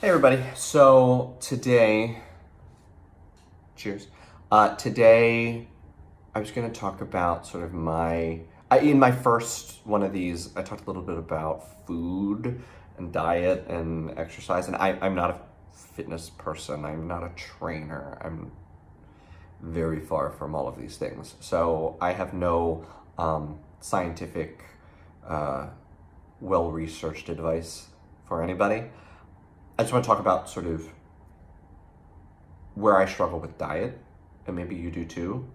Hey everybody. So today, cheers. Today I was going to talk about sort of in my first one of these, I talked a little bit about food and diet and exercise. And I'm not a fitness person. I'm not a trainer. I'm very far from all of these things. So I have no scientific, well-researched advice for anybody. I just want to talk about sort of where I struggle with diet, and maybe you do too.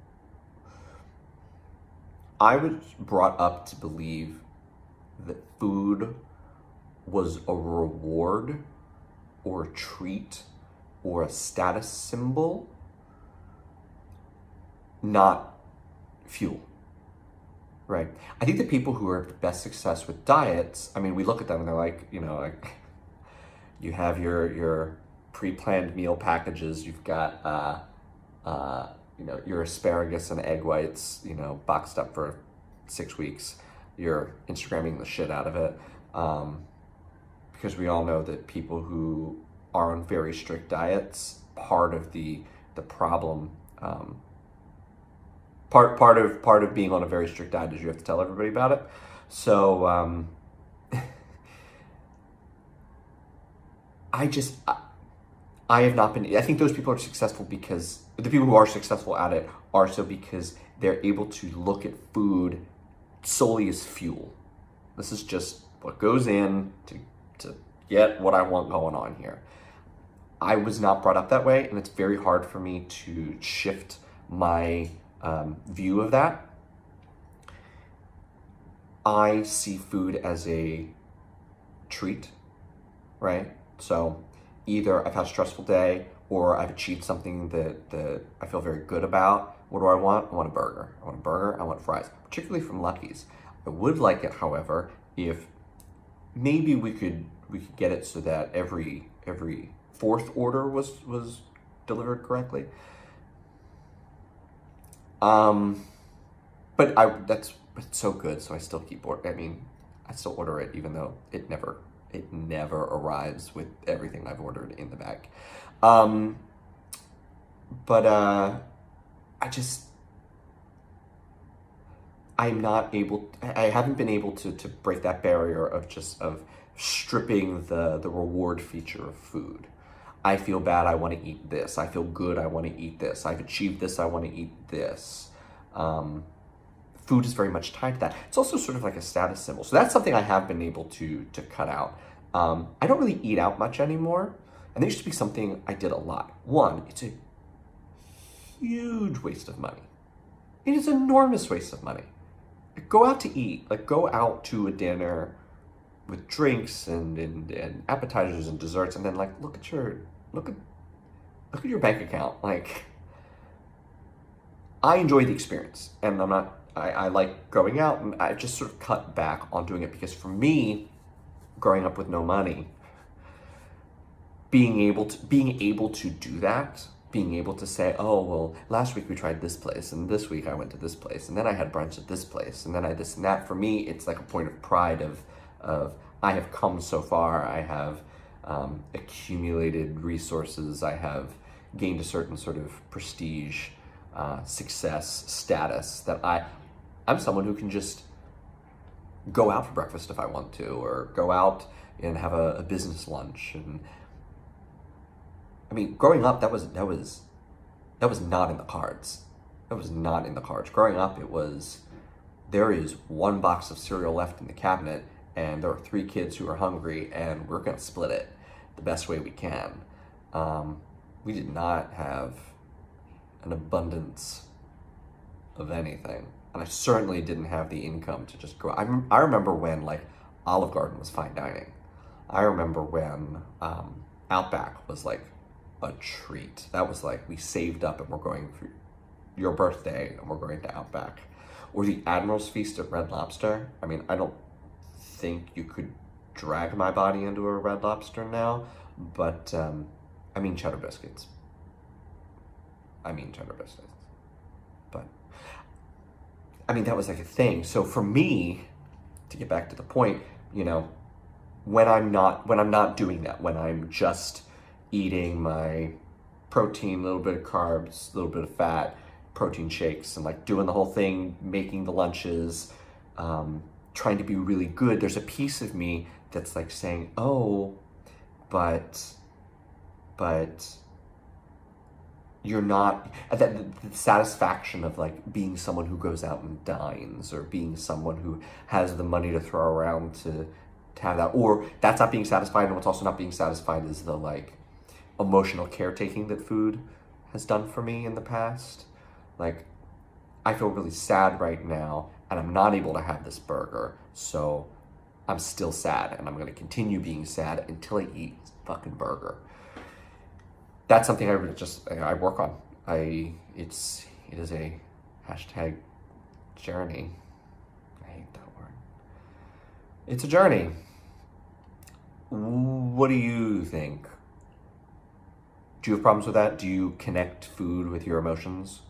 I was brought up to believe that food was a reward or a treat or a status symbol, not fuel, right? I think the people who are best success with diets, I mean, we look at them and they're like, you have your pre-planned meal packages. You've got your asparagus and egg whites, boxed up for 6 weeks. You're Instagramming the shit out of it, because we all know that people who are on very strict diets, part of the problem, part of being on a very strict diet is you have to tell everybody about it. So I have not been, I think those people are successful because, the people who are successful at it are so because they're able to look at food solely as fuel. This is just what goes in to get what I want going on here. I was not brought up that way, and it's very hard for me to shift my view of that. I see food as a treat, right? So either I've had a stressful day or I've achieved something that I feel very good about. What do I want? I want a burger. I want a burger. I want fries, particularly from Lucky's. I would like it, however, if maybe we could get it so that every fourth order was delivered correctly. But it's so good, so I still keep ordering. I mean, I still order it even though it never arrives with everything I've ordered in the bag. But I haven't been able to break that barrier of stripping the reward feature of food. I feel bad, I want to eat this. I feel good, I want to eat this. I've achieved this, I want to eat this. Food is very much tied to that. It's also sort of like a status symbol. So that's something I have been able to cut out. I don't really eat out much anymore. And there used to be something I did a lot. One, it's a huge waste of money. It is an enormous waste of money. Go out to eat, go out to a dinner with drinks and appetizers and desserts, and then look at your bank account. I enjoy the experience, and I like going out, and I just sort of cut back on doing it because for me, growing up with no money, being able to do that, being able to say, oh, well, last week we tried this place, and this week I went to this place, and then I had brunch at this place, and then I this and that. For me, it's like a point of pride of I have come so far. I have accumulated resources. I have gained a certain sort of prestige, success, status that I'm someone who can just go out for breakfast if I want to, or go out and have a business lunch. And I mean, growing up, that was not in the cards. That was not in the cards. Growing up, it was, there is one box of cereal left in the cabinet, and there are 3 kids who are hungry, and we're gonna split it the best way we can. We did not have an abundance of anything. And I certainly didn't have the income to just go. I remember when Olive Garden was fine dining. I remember when Outback was a treat. That was we saved up and we're going for your birthday and we're going to Outback. Or the Admiral's Feast at Red Lobster. I mean, I don't think you could drag my body into a Red Lobster now, but I mean cheddar biscuits. But I mean, that was a thing. So for me, to get back to the point, when I'm not doing that, when I'm just eating my protein, a little bit of carbs, a little bit of fat, protein shakes, and like doing the whole thing, making the lunches, trying to be really good, there's a piece of me that's like saying, oh, but you're not, the satisfaction of like being someone who goes out and dines, or being someone who has the money to throw around to have that, or that's not being satisfied. And what's also not being satisfied is the like emotional caretaking that food has done for me in the past. Like, I feel really sad right now and I'm not able to have this burger, so I'm still sad and I'm going to continue being sad until I eat this fucking burger. That's something I work on. It is a hashtag journey. I hate that word. It's a journey. What do you think? Do you have problems with that? Do you connect food with your emotions?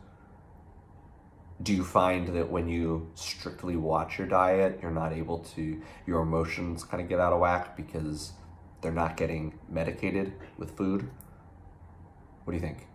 Do you find that when you strictly watch your diet, you're not able to, your emotions kind of get out of whack because they're not getting medicated with food? What do you think?